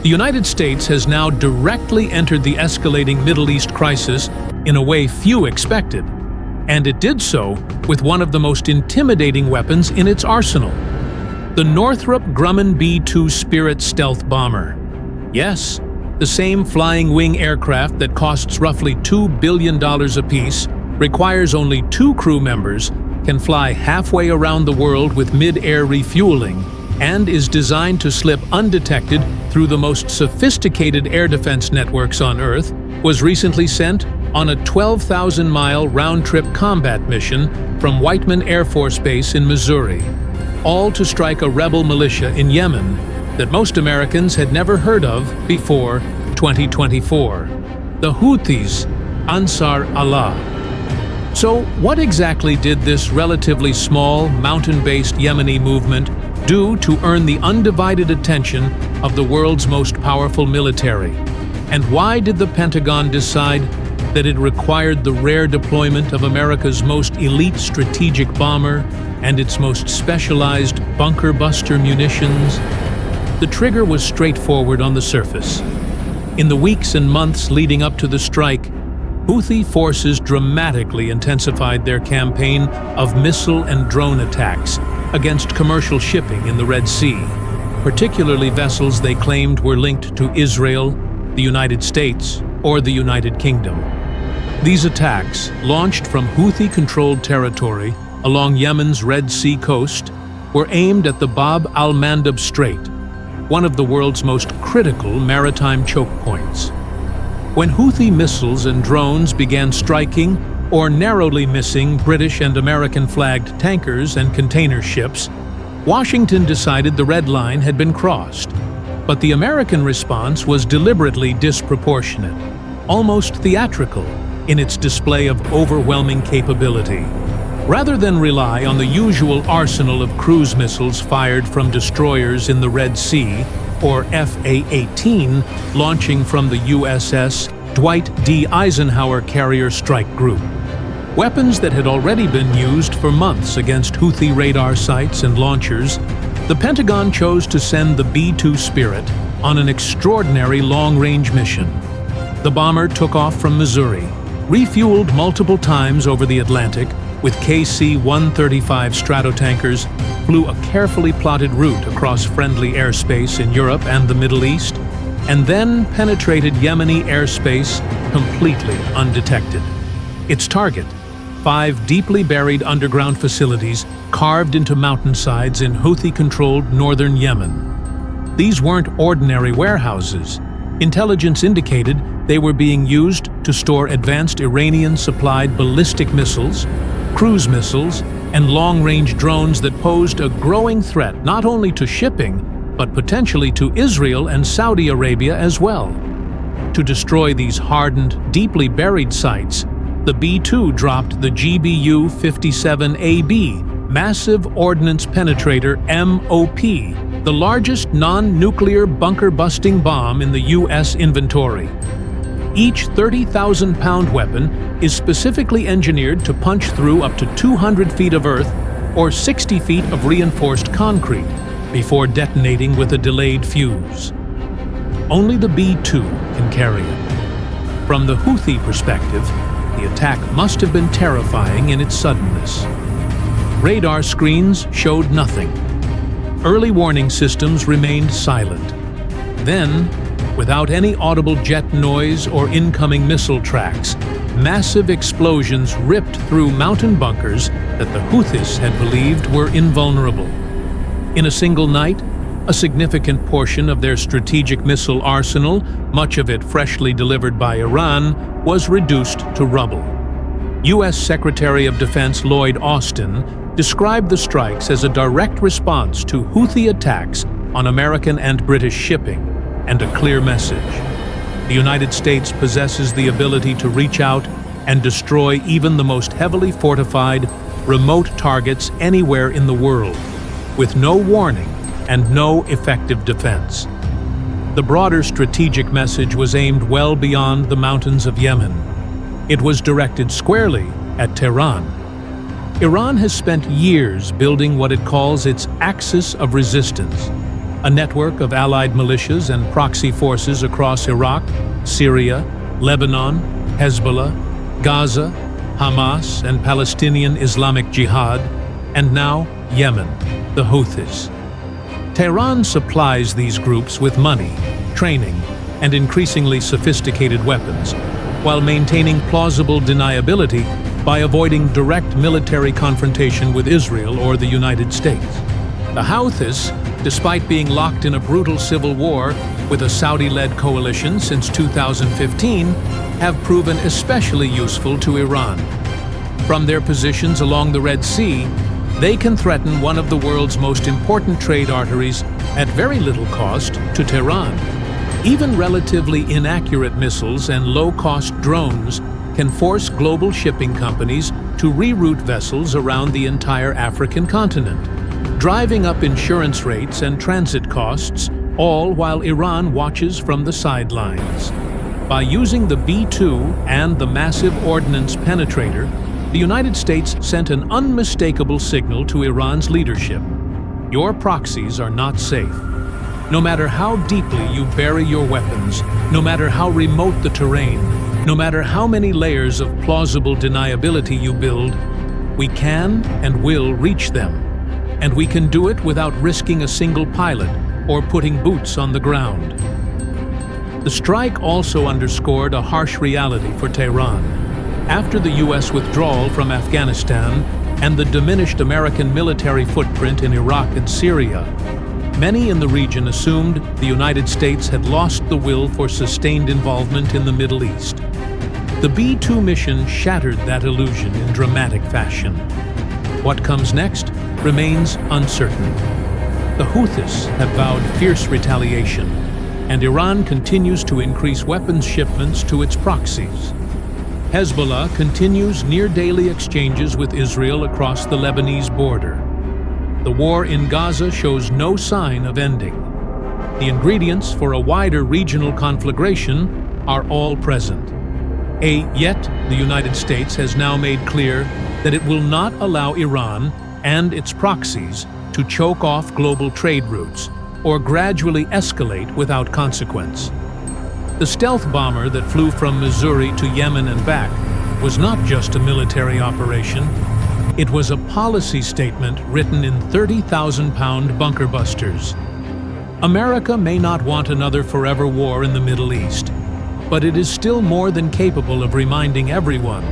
The United States has now directly entered the escalating Middle East crisis in a way few expected, and it did so with one of the most intimidating weapons in its arsenal: the Northrop Grumman B-2 Spirit stealth bomber. Yes, the same flying wing aircraft that costs roughly $2 billion apiece, requires only 2 crew members, can fly halfway around the world with mid-air refueling, and is designed to slip undetected through the most sophisticated air defense networks on Earth, was recently sent on a 12,000-mile round-trip combat mission from Whiteman Air Force Base in Missouri, all to strike a rebel militia in Yemen that most Americans had never heard of before 2024, the Houthis, Ansar Allah. So what exactly did this relatively small, mountain-based Yemeni movement do to earn the undivided attention of the world's most powerful military? And why did the Pentagon decide that it required the rare deployment of America's most elite strategic bomber and its most specialized bunker buster munitions? The trigger was straightforward on the surface. In the weeks and months leading up to the strike, Houthi forces dramatically intensified their campaign of missile and drone attacks against commercial shipping in the Red Sea, particularly vessels they claimed were linked to Israel, the United States, or the United Kingdom. These attacks, launched from Houthi-controlled territory along Yemen's Red Sea coast, were aimed at the Bab al-Mandab Strait, one of the world's most critical maritime choke points. When Houthi missiles and drones began striking or narrowly missing British and American-flagged tankers and container ships, Washington decided the red line had been crossed. But the American response was deliberately disproportionate, almost theatrical in its display of overwhelming capability. Rather than rely on the usual arsenal of cruise missiles fired from destroyers in the Red Sea, or FA-18, launching from the USS Dwight D. Eisenhower Carrier Strike Group, weapons that had already been used for months against Houthi radar sites and launchers, the Pentagon chose to send the B-2 Spirit on an extraordinary long-range mission. The bomber took off from Missouri, refueled multiple times over the Atlantic with KC-135 Stratotankers, flew a carefully plotted route across friendly airspace in Europe and the Middle East, and then penetrated Yemeni airspace completely undetected. Its target: 5 deeply buried underground facilities carved into mountainsides in Houthi-controlled northern Yemen. These weren't ordinary warehouses. Intelligence indicated they were being used to store advanced Iranian-supplied ballistic missiles, cruise missiles, and long-range drones that posed a growing threat not only to shipping, but potentially to Israel and Saudi Arabia as well. To destroy these hardened, deeply buried sites, the B-2 dropped the GBU-57AB, Massive Ordnance Penetrator MOP, the largest non-nuclear bunker-busting bomb in the U.S. inventory. Each 30,000-pound weapon is specifically engineered to punch through up to 200 feet of earth or 60 feet of reinforced concrete before detonating with a delayed fuse. Only the B-2 can carry it. From the Houthi perspective, the attack must have been terrifying in its suddenness. Radar screens showed nothing. Early warning systems remained silent. Then, without any audible jet noise or incoming missile tracks, massive explosions ripped through mountain bunkers that the Houthis had believed were invulnerable. In a single night, a significant portion of their strategic missile arsenal, much of it freshly delivered by Iran, was reduced to rubble. U.S. Secretary of Defense Lloyd Austin described the strikes as a direct response to Houthi attacks on American and British shipping, and a clear message: the United States possesses the ability to reach out and destroy even the most heavily fortified, remote targets anywhere in the world, with no warning and no effective defense. The broader strategic message was aimed well beyond the mountains of Yemen. It was directed squarely at Tehran. Iran has spent years building what it calls its axis of resistance, a network of allied militias and proxy forces across Iraq, Syria, Lebanon, Hezbollah, Gaza, Hamas and Palestinian Islamic Jihad, and now Yemen, the Houthis. Tehran supplies these groups with money, training, and increasingly sophisticated weapons, while maintaining plausible deniability by avoiding direct military confrontation with Israel or the United States. The Houthis, despite being locked in a brutal civil war with a Saudi-led coalition since 2015, have proven especially useful to Iran. From their positions along the Red Sea, they can threaten one of the world's most important trade arteries at very little cost to Tehran. Even relatively inaccurate missiles and low-cost drones can force global shipping companies to reroute vessels around the entire African continent, driving up insurance rates and transit costs, all while Iran watches from the sidelines. By using the B-2 and the massive ordnance penetrator, the United States sent an unmistakable signal to Iran's leadership. Your proxies are not safe. No matter how deeply you bury your weapons, no matter how remote the terrain, no matter how many layers of plausible deniability you build, we can and will reach them. And we can do it without risking a single pilot or putting boots on the ground. The strike also underscored a harsh reality for Tehran. After the U.S. withdrawal from Afghanistan and the diminished American military footprint in Iraq and Syria, many in the region assumed the United States had lost the will for sustained involvement in the Middle East. The B-2 mission shattered that illusion in dramatic fashion. What comes next remains uncertain. The Houthis have vowed fierce retaliation, and Iran continues to increase weapons shipments to its proxies. Hezbollah continues near-daily exchanges with Israel across the Lebanese border. The war in Gaza shows no sign of ending. The ingredients for a wider regional conflagration are all present. Yet, the United States has now made clear that it will not allow Iran and its proxies to choke off global trade routes or gradually escalate without consequence. The stealth bomber that flew from Missouri to Yemen and back was not just a military operation. It was a policy statement written in 30,000-pound bunker busters. America may not want another forever war in the Middle East, but it is still more than capable of reminding everyone,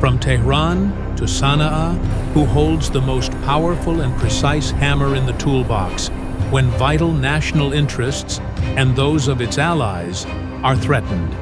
from Tehran to Sana'a, who holds the most powerful and precise hammer in the toolbox when vital national interests and those of its allies are threatened.